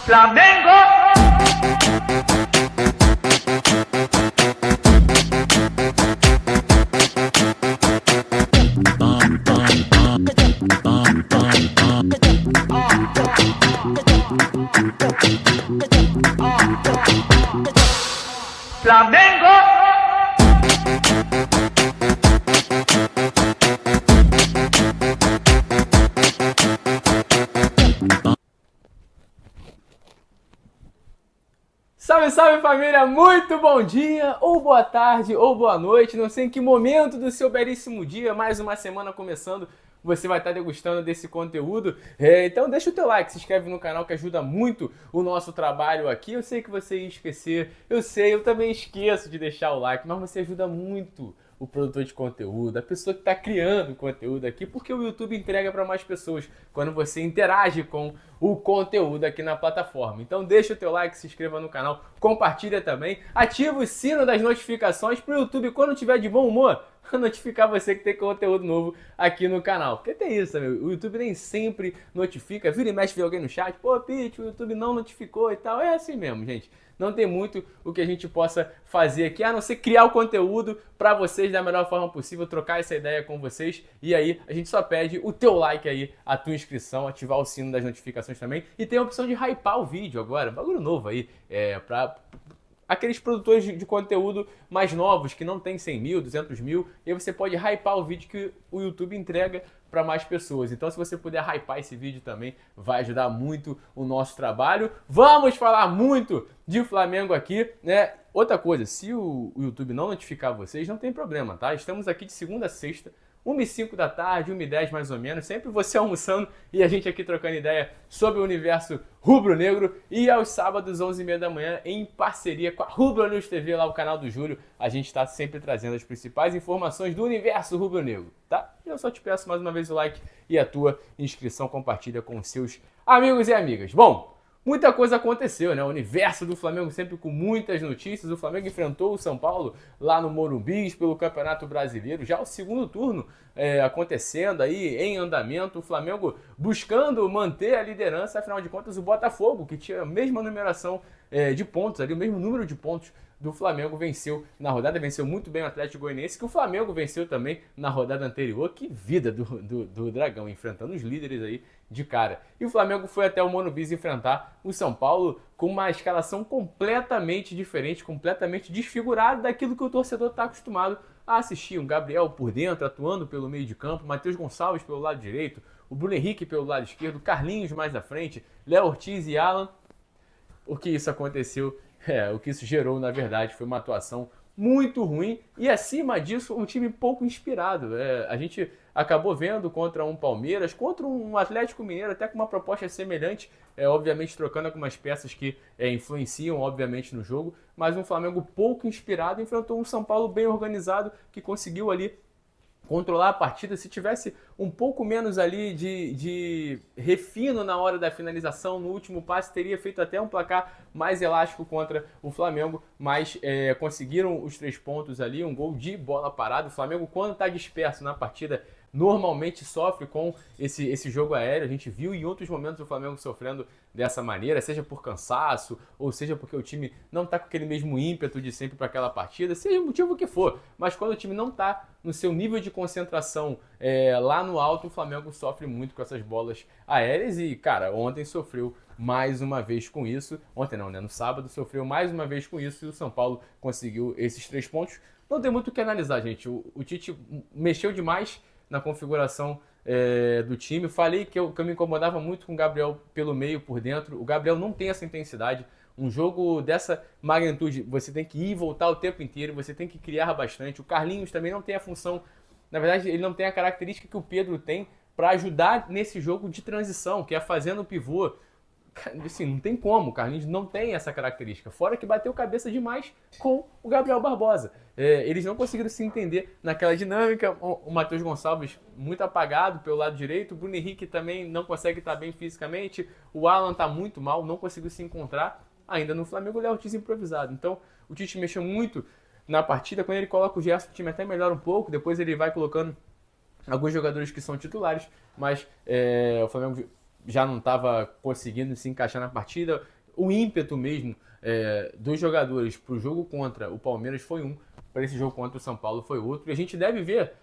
Flamengo! Flamengo! Salve, salve família! Muito bom dia, ou boa tarde, ou boa noite. Não sei em que momento do seu belíssimo dia, mais uma semana começando, você vai estar degustando desse conteúdo. Então deixa o teu like, se inscreve no canal que ajuda muito o nosso trabalho aqui. Eu sei que você ia esquecer, eu também esqueço de deixar o like, mas você ajuda muito o produtor de conteúdo, a pessoa que está criando conteúdo aqui, porque o YouTube entrega para mais pessoas quando você interage com o conteúdo aqui na plataforma. Então deixa o teu like, se inscreva no canal, compartilha também, ativa o sino das notificações para o YouTube, quando tiver de bom humor, notificar você que tem conteúdo novo aqui no canal. Porque tem isso, meu, o YouTube nem sempre notifica, vira e mexe, vê alguém no chat, pô, Pete, o YouTube não notificou e tal. É assim mesmo, gente. Não tem muito o que a gente possa fazer aqui, a não ser criar o conteúdo para vocês da melhor forma possível, trocar essa ideia com vocês. E aí, a gente só pede o teu like aí, a tua inscrição, ativar o sino das notificações também. E tem a opção de hypar o vídeo agora, bagulho novo aí, para aqueles produtores de conteúdo mais novos, que não tem 100 mil, 200 mil, e aí você pode hypar o vídeo que o YouTube entrega para mais pessoas. Então, se você puder hypar esse vídeo também, vai ajudar muito o nosso trabalho. Vamos falar muito de Flamengo aqui, né? Outra coisa, se o YouTube não notificar vocês, não tem problema, tá? Estamos aqui de segunda a sexta, 1h05 da tarde, 1h10 mais ou menos, sempre você almoçando e a gente aqui trocando ideia sobre o universo rubro-negro. E aos sábados, 11h30 da manhã, em parceria com a Rubro News TV, lá o canal do Júlio, a gente está sempre trazendo as principais informações do universo rubro-negro, tá? E eu só te peço mais uma vez o like e a tua inscrição, compartilha com seus amigos e amigas. Bom, muita coisa aconteceu, né? O universo do Flamengo sempre com muitas notícias. O Flamengo enfrentou o São Paulo lá no Morumbi pelo Campeonato Brasileiro. Já o segundo turno acontecendo aí, em andamento. O Flamengo buscando manter a liderança. Afinal de contas, o Botafogo, que tinha a mesma numeração de pontos, ali, o mesmo número de pontos do Flamengo, venceu na rodada, venceu muito bem o Atlético Goianiense, que o Flamengo venceu também na rodada anterior. Que vida do Dragão, enfrentando os líderes aí de cara. E o Flamengo foi até o Morumbi enfrentar o São Paulo com uma escalação completamente diferente, completamente desfigurada daquilo que o torcedor está acostumado a assistir. Um Gabriel por dentro, atuando pelo meio de campo, Matheus Gonçalves pelo lado direito, o Bruno Henrique pelo lado esquerdo, Carlinhos mais à frente, Léo Ortiz e Alan. O que isso aconteceu, o que isso gerou, na verdade, foi uma atuação muito ruim e, acima disso, um time pouco inspirado. A gente acabou vendo contra um Palmeiras, contra um Atlético Mineiro, até com uma proposta semelhante, obviamente trocando algumas peças que influenciam, obviamente, no jogo, mas um Flamengo pouco inspirado enfrentou um São Paulo bem organizado, que conseguiu ali controlar a partida. Se tivesse um pouco menos ali de refino na hora da finalização, no último passe, teria feito até um placar mais elástico contra o Flamengo, mas conseguiram os 3 pontos ali, um gol de bola parada. O Flamengo, quando está disperso na partida, normalmente sofre com esse jogo aéreo. A gente viu em outros momentos o Flamengo sofrendo dessa maneira, seja por cansaço, ou seja porque o time não está com aquele mesmo ímpeto de sempre para aquela partida, seja o motivo que for, mas quando o time não está no seu nível de concentração lá no alto, o Flamengo sofre muito com essas bolas aéreas. E, cara, ontem sofreu mais uma vez com isso, ontem não, né? No sábado sofreu mais uma vez com isso e o São Paulo conseguiu esses 3 pontos. Não tem muito o que analisar, gente. O Tite mexeu demais na configuração do time. Falei que eu me incomodava muito com o Gabriel pelo meio, por dentro. O Gabriel não tem essa intensidade. Um jogo dessa magnitude, você tem que ir e voltar o tempo inteiro, você tem que criar bastante. O Carlinhos também não tem a função, na verdade, ele não tem a característica que o Pedro tem para ajudar nesse jogo de transição, que é fazendo o pivô. Assim, não tem como, o Carlinhos não tem essa característica, fora que bateu cabeça demais com o Gabriel Barbosa. Eles não conseguiram se entender naquela dinâmica. O Matheus Gonçalves muito apagado pelo lado direito, o Bruno Henrique também não consegue estar bem fisicamente, o Alan está muito mal, não conseguiu se encontrar. Ainda no Flamengo, o Léo Ortiz improvisado. Então, o Tite mexeu muito na partida. Quando ele coloca o Gerson, o time até melhora um pouco, depois ele vai colocando alguns jogadores que são titulares, mas o Flamengo já não estava conseguindo se encaixar na partida. O ímpeto mesmo dos jogadores para o jogo contra o Palmeiras foi um, para esse jogo contra o São Paulo foi outro, e a gente deve ver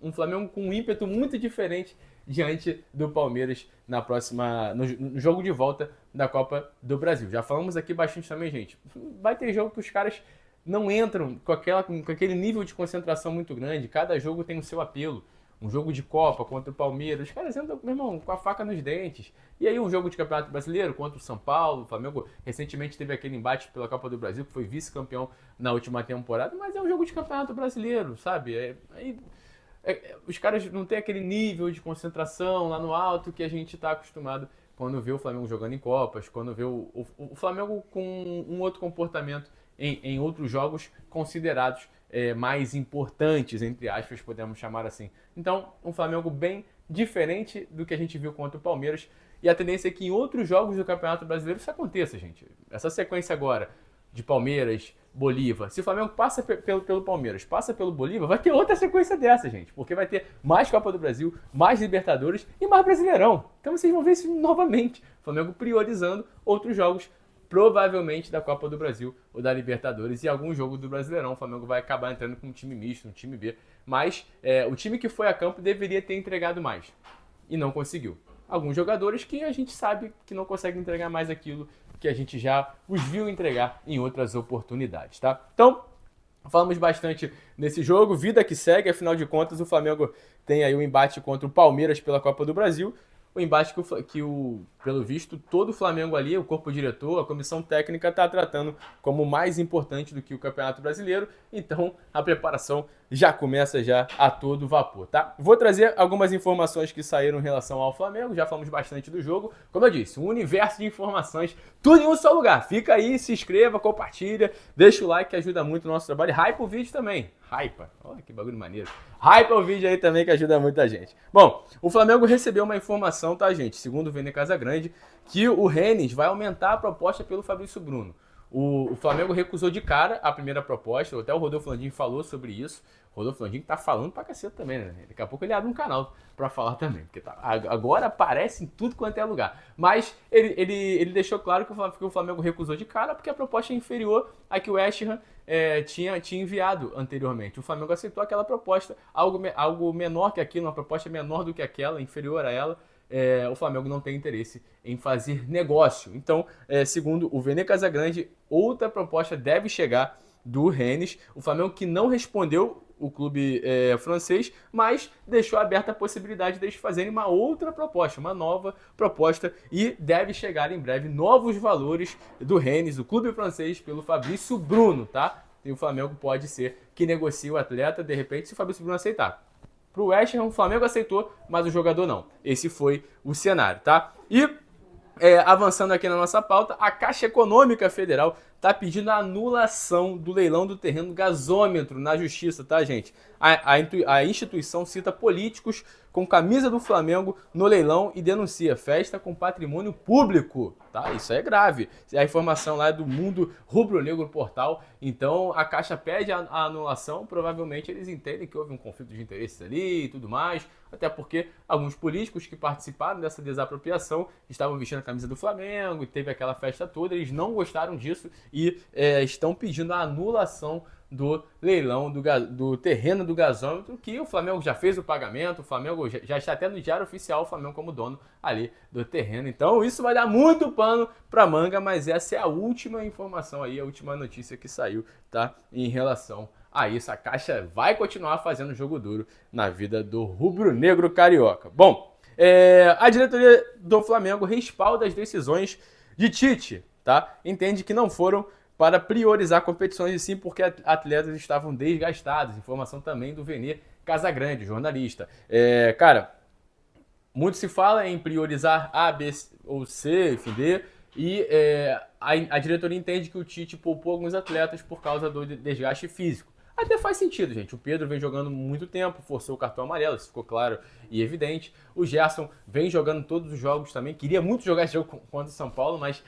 um Flamengo com um ímpeto muito diferente diante do Palmeiras no jogo de volta da Copa do Brasil. Já falamos aqui bastante também, gente. Vai ter jogo que os caras não entram com aquele nível de concentração muito grande. Cada jogo tem o seu apelo. Um jogo de Copa contra o Palmeiras, os caras entram, meu irmão, com a faca nos dentes. E aí um jogo de Campeonato Brasileiro contra o São Paulo, o Flamengo recentemente teve aquele embate pela Copa do Brasil, que foi vice-campeão na última temporada, mas é um jogo de Campeonato Brasileiro, sabe? Os caras não têm aquele nível de concentração lá no alto que a gente está acostumado quando vê o Flamengo jogando em Copas, quando vê o Flamengo com um outro comportamento em outros jogos considerados mais importantes, entre aspas, podemos chamar assim. Então, um Flamengo bem diferente do que a gente viu contra o Palmeiras, e a tendência é que em outros jogos do Campeonato Brasileiro isso aconteça, gente. Essa sequência agora de Palmeiras, Bolívar, se o Flamengo passa pelo Palmeiras, passa pelo Bolívar, vai ter outra sequência dessa, gente, porque vai ter mais Copa do Brasil, mais Libertadores e mais Brasileirão. Então vocês vão ver isso novamente, o Flamengo priorizando outros jogos, provavelmente da Copa do Brasil ou da Libertadores, e algum jogo do Brasileirão o Flamengo vai acabar entrando com um time misto, um time B, mas o time que foi a campo deveria ter entregado mais, e não conseguiu. Alguns jogadores que a gente sabe que não conseguem entregar mais aquilo que a gente já os viu entregar em outras oportunidades, tá? Então, falamos bastante nesse jogo, vida que segue, afinal de contas o Flamengo tem aí o embate contra o Palmeiras pela Copa do Brasil, o embate pelo visto, todo o Flamengo ali, o corpo diretor, a comissão técnica está tratando como mais importante do que o Campeonato Brasileiro, então a preparação já começa já a todo vapor, tá? Vou trazer algumas informações que saíram em relação ao Flamengo, já falamos bastante do jogo, como eu disse, um universo de informações, tudo em um só lugar, fica aí, se inscreva, compartilha, deixa o like que ajuda muito o nosso trabalho, hypa o vídeo também, hypa, olha que bagulho maneiro, hypa o vídeo aí também que ajuda muita gente. Bom, o Flamengo recebeu uma informação, tá gente, segundo o Vene Casagrande, que o Rennes vai aumentar a proposta pelo Fabrício Bruno. O Flamengo recusou de cara a primeira proposta, até o Rodolfo Landim falou sobre isso. O Rodolfo Landim tá falando pra caceta também, né? Daqui a pouco ele abre um canal pra falar também, porque agora aparece em tudo quanto é lugar. Mas ele deixou claro que o Flamengo recusou de cara porque a proposta é inferior à que o West Ham tinha enviado anteriormente. O Flamengo aceitou aquela proposta, algo menor que aquilo, uma proposta menor do que aquela, inferior a ela. O Flamengo não tem interesse em fazer negócio. Então, segundo o Vene Casagrande, outra proposta deve chegar do Rennes. O Flamengo que não respondeu o clube francês, mas deixou aberta a possibilidade deles fazerem uma outra proposta, uma nova proposta, e deve chegar em breve novos valores do Rennes, o clube francês, pelo Fabrício Bruno, tá? E o Flamengo pode ser que negocie o atleta, de repente, se o Fabrício Bruno aceitar. Pro West Ham, o Flamengo aceitou, mas o jogador não. Esse foi o cenário, tá? E avançando aqui na nossa pauta, a Caixa Econômica Federal está pedindo a anulação do leilão do terreno gasômetro na justiça, tá, gente? A instituição cita políticos com camisa do Flamengo no leilão e denuncia festa com patrimônio público, tá? Isso é grave. A informação lá é do Mundo Rubro-Negro Portal. Então, a Caixa pede a anulação. Provavelmente eles entendem que houve um conflito de interesses ali e tudo mais. Até porque alguns políticos que participaram dessa desapropriação estavam vestindo a camisa do Flamengo e teve aquela festa toda. Eles não gostaram disso e estão pedindo a anulação do leilão do terreno do gasômetro, que o Flamengo já fez o pagamento, o Flamengo já está até no Diário Oficial, o Flamengo como dono ali do terreno. Então isso vai dar muito pano para manga, mas essa é a última informação aí, a última notícia que saiu, tá? Em relação a isso, a Caixa vai continuar fazendo jogo duro na vida do rubro-negro carioca. Bom, a diretoria do Flamengo respalda as decisões de Tite, tá? Entende que não foram para priorizar competições e sim porque atletas estavam desgastados. Informação também do Vene Casagrande, jornalista. Cara, muito se fala em priorizar A, B ou C, enfim, D, e a diretoria entende que o Tite poupou alguns atletas por causa do desgaste físico. Até faz sentido, gente. O Pedro vem jogando muito tempo, forçou o cartão amarelo, isso ficou claro e evidente. O Gerson vem jogando todos os jogos também. Queria muito jogar esse jogo contra o São Paulo, mas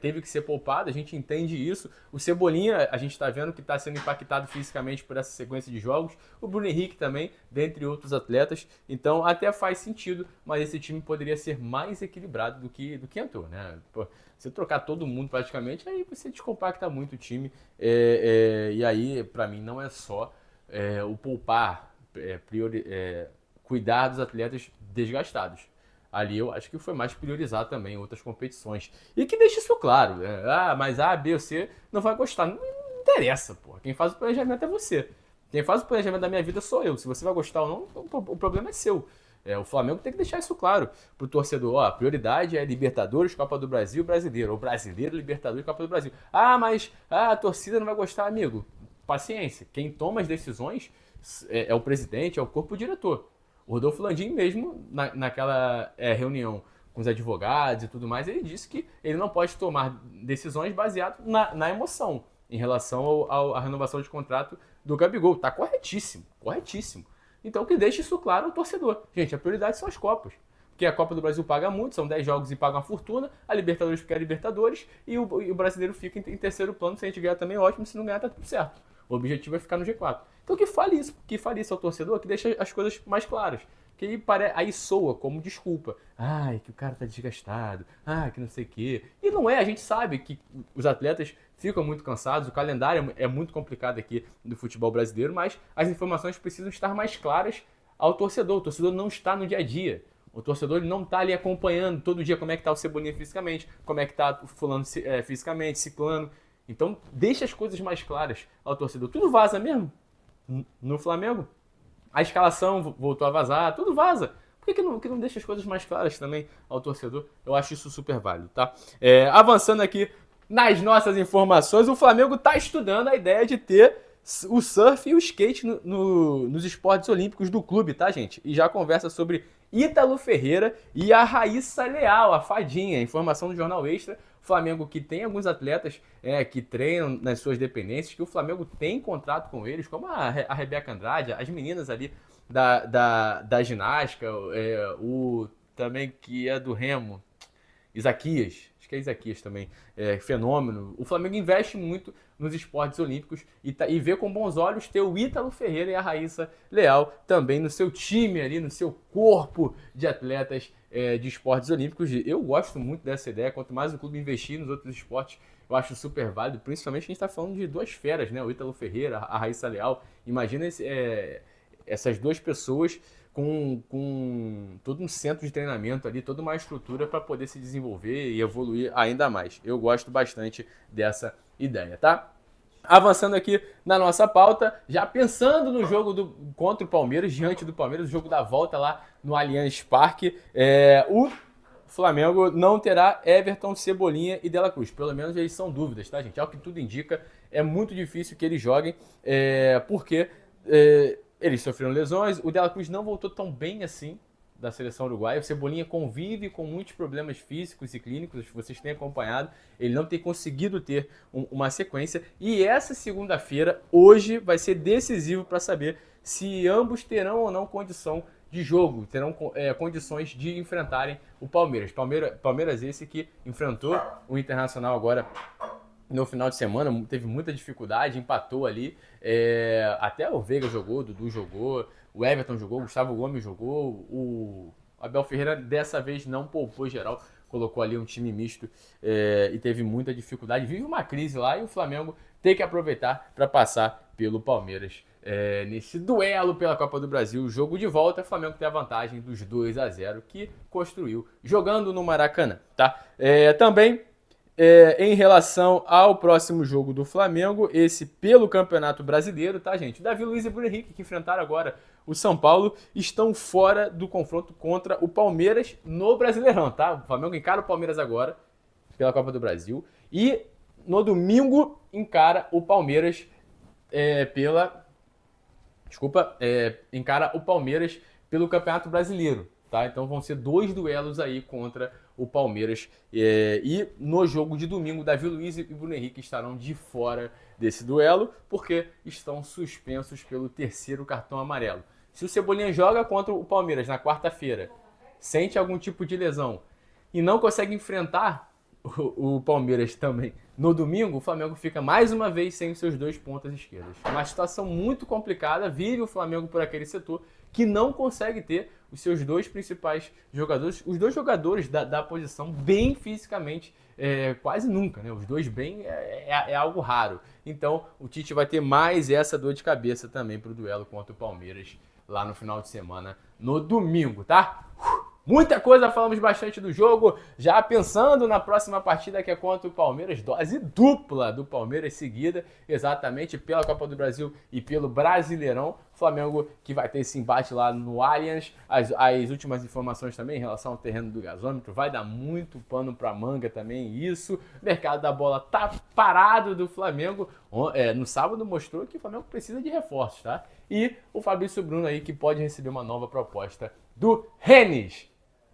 teve que ser poupado, a gente entende isso. O Cebolinha, a gente está vendo que está sendo impactado fisicamente por essa sequência de jogos. O Bruno Henrique também, dentre outros atletas. Então até faz sentido, mas esse time poderia ser mais equilibrado do que entrou, né? Pô, você trocar todo mundo praticamente, aí você descompacta muito o time. E aí, para mim, não é só o poupar, cuidar dos atletas desgastados. Ali eu acho que foi mais priorizar também outras competições. E que deixe isso claro. Mas A, B ou C não vai gostar. Não interessa, pô. Quem faz o planejamento é você. Quem faz o planejamento da minha vida sou eu. Se você vai gostar ou não, o problema é seu. O Flamengo tem que deixar isso claro pro torcedor. Ó, a prioridade é Libertadores, Copa do Brasil, Brasileiro. Ou Brasileiro, Libertadores, Copa do Brasil. Mas a torcida não vai gostar, amigo. Paciência. Quem toma as decisões é o presidente, é o corpo diretor. O Rodolfo Landim mesmo, naquela reunião com os advogados e tudo mais, ele disse que ele não pode tomar decisões baseadas na emoção em relação à renovação de contrato do Gabigol. Tá corretíssimo, corretíssimo. Então que deixe isso claro ao torcedor. Gente, a prioridade são as Copas. Porque a Copa do Brasil paga muito, são 10 jogos e paga uma fortuna, a Libertadores fica a Libertadores e o brasileiro fica em terceiro plano. Se a gente ganhar também, ótimo, se não ganhar, tá tudo certo. O objetivo é ficar no G4. Então que fale isso ao torcedor, que deixa as coisas mais claras. Que aí soa como desculpa. Que o cara tá desgastado. Que não sei o quê. E não é, a gente sabe que os atletas ficam muito cansados, o calendário é muito complicado aqui do futebol brasileiro, mas as informações precisam estar mais claras ao torcedor. O torcedor não está no dia a dia. O torcedor ele não está ali acompanhando todo dia como é que tá o Cebolinha fisicamente, como é que tá o fulano fisicamente, ciclano. Então, deixa as coisas mais claras ao torcedor. Tudo vaza mesmo no Flamengo. A escalação voltou a vazar, tudo vaza. Por que não deixa as coisas mais claras também ao torcedor? Eu acho isso super válido, tá? Avançando aqui nas nossas informações, o Flamengo está estudando a ideia de ter o surf e o skate nos esportes olímpicos do clube, tá, gente? E já conversa sobre Ítalo Ferreira e a Raíssa Leal, a fadinha. Informação do Jornal Extra. O Flamengo que tem alguns atletas que treinam nas suas dependências, que o Flamengo tem contrato com eles, como a Rebeca Andrade, as meninas ali da ginástica, o também que é do remo, Isaquias, acho que é Isaquias também, fenômeno. O Flamengo investe muito nos esportes olímpicos e vê com bons olhos ter o Ítalo Ferreira e a Raíssa Leal também no seu time ali, no seu corpo de atletas de esportes olímpicos. Eu gosto muito dessa ideia, quanto mais o clube investir nos outros esportes, eu acho super válido, principalmente a gente está falando de duas feras, né? O Ítalo Ferreira, a Raíssa Leal. Imagina essas duas pessoas com todo um centro de treinamento ali, toda uma estrutura para poder se desenvolver e evoluir ainda mais. Eu gosto bastante dessa ideia, tá? Avançando aqui na nossa pauta, já pensando no jogo contra o Palmeiras, diante do Palmeiras, o jogo da volta lá no Allianz Parque, o Flamengo não terá Everton, Cebolinha e De La Cruz. Pelo menos eles são dúvidas, tá, gente? Ao que tudo indica, é muito difícil que eles joguem, porque eles sofreram lesões. O De La Cruz não voltou tão bem assim da seleção uruguaia. O Cebolinha convive com muitos problemas físicos e clínicos, vocês têm acompanhado. Ele não tem conseguido ter uma sequência. E essa segunda-feira, hoje, vai ser decisivo para saber se ambos terão ou não condição de jogo, terão condições de enfrentarem o Palmeiras. Palmeiras esse que enfrentou o Internacional agora no final de semana, teve muita dificuldade, empatou ali. Até o Veiga jogou, o Dudu jogou, o Everton jogou, o Gustavo Gomes jogou, o Abel Ferreira dessa vez não poupou geral, colocou ali um time misto e teve muita dificuldade. Vive uma crise lá e o Flamengo tem que aproveitar para passar pelo Palmeiras nesse duelo pela Copa do Brasil. Jogo de volta, o Flamengo tem a vantagem dos 2-0 que construiu jogando no Maracanã, tá? Também em relação ao próximo jogo do Flamengo, esse pelo Campeonato Brasileiro, tá, gente? Davi Luiz e Bruno Henrique, que enfrentaram agora o São Paulo, estão fora do confronto contra o Palmeiras no Brasileirão, tá? O Flamengo encara o Palmeiras agora pela Copa do Brasil e no domingo encara o Palmeiras encara o Palmeiras pelo Campeonato Brasileiro, tá? Então vão ser 2 duelos aí contra o Palmeiras. E no jogo de domingo, Davi Luiz e Bruno Henrique estarão de fora desse duelo, porque estão suspensos pelo 3º cartão amarelo. Se o Cebolinha joga contra o Palmeiras na quarta-feira, sente algum tipo de lesão e não consegue enfrentar o Palmeiras também no domingo, o Flamengo fica mais uma vez sem os seus 2 pontas esquerdas. Uma situação muito complicada, vive o Flamengo por aquele setor que não consegue ter os seus 2 principais jogadores, os 2 jogadores da posição bem fisicamente, quase nunca, né? Os 2 bem é algo raro. Então o Tite vai ter mais essa dor de cabeça também para o duelo contra o Palmeiras lá no final de semana, no domingo, tá? Muita coisa, falamos bastante do jogo, já pensando na próxima partida que é contra o Palmeiras, dose dupla do Palmeiras seguida, exatamente pela Copa do Brasil e pelo Brasileirão. Flamengo que vai ter esse embate lá no Allianz, as últimas informações também em relação ao terreno do gasômetro, vai dar muito pano pra manga também isso. O mercado da bola tá parado do Flamengo, no sábado mostrou que o Flamengo precisa de reforços, tá? E o Fabrício Bruno aí que pode receber uma nova proposta do Rennes.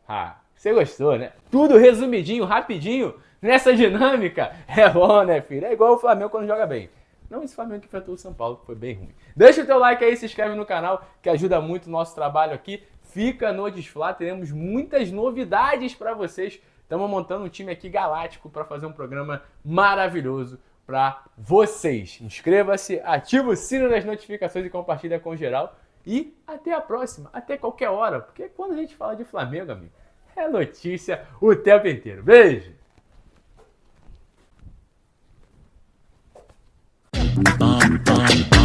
Ah, você gostou, né? Tudo resumidinho, rapidinho, nessa dinâmica. É bom, né, filho? É igual o Flamengo quando joga bem. Não esse Flamengo que enfrentou o São Paulo, que foi bem ruim. Deixa o teu like aí, se inscreve no canal, que ajuda muito o nosso trabalho aqui. Fica no Desfla, teremos muitas novidades para vocês. Estamos montando um time aqui galáctico para fazer um programa maravilhoso para vocês. Inscreva-se, ativa o sino das notificações e compartilha com geral. E até a próxima, até qualquer hora, porque quando a gente fala de Flamengo, amigo, é notícia o tempo inteiro. Beijo! Bum, bum.